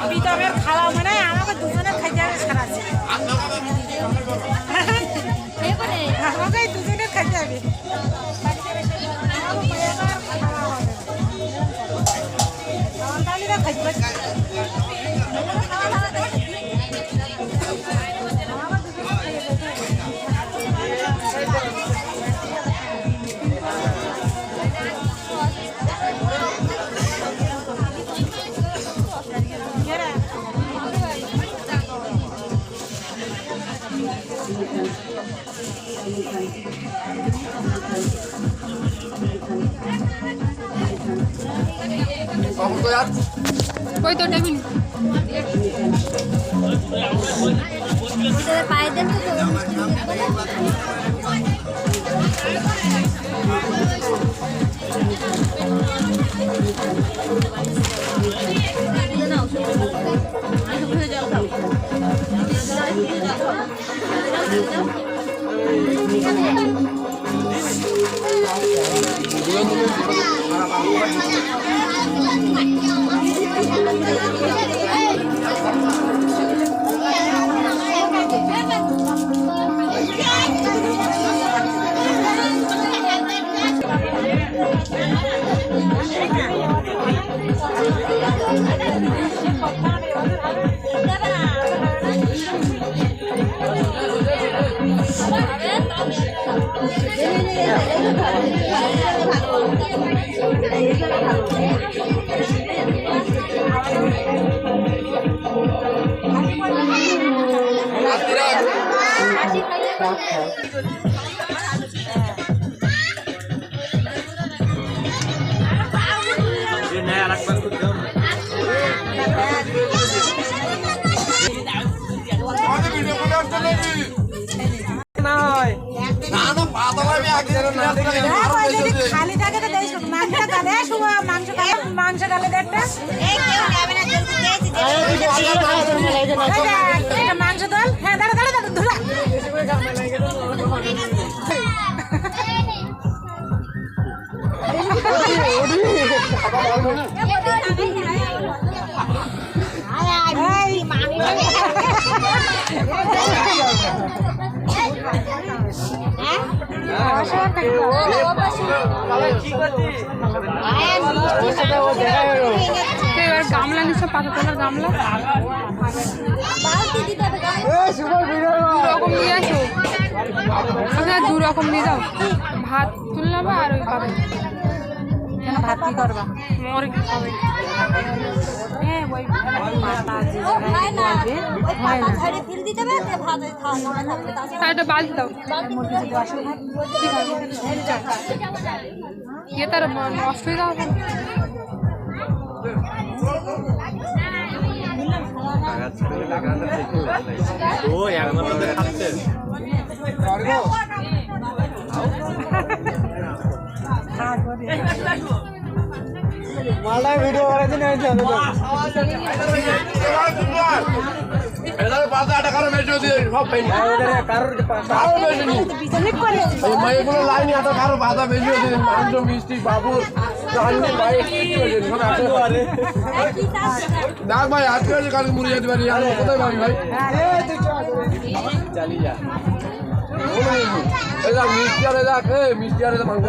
প্রীতমের খাওয়া মানে আমাকে দুজনের খাইতে হবে সারা আমাকে দুজনের খাইতে হবে कोई तो टेबिल पाए देन খালি থাকে তো মাংস গালে দেখটা মাংস দল হ্যাঁ দাঁড়া দাঁড়া দাঁড়া ধরা গামলা নিচ্ছে পাতা তোলার গামলা দুরকম নিয়ে আসো দু রকম নিয়ে যাও ভাত তুললে আর ওই পাবে ভাত কি করবা মরে কি খাবে একটা বালতি দাও ইয়ে তার নষ্ট হয়ে যাওয়া মালটা ভিডিও করে দিন মিষ্টি বাবুর দেখ ভাই আজকে কালকে মুড়ি যেতে পারি কোথায় পাবি ভাই চালিয়ে যা মিষ্টি আরে দেখ মিষ্টি আরে মাংস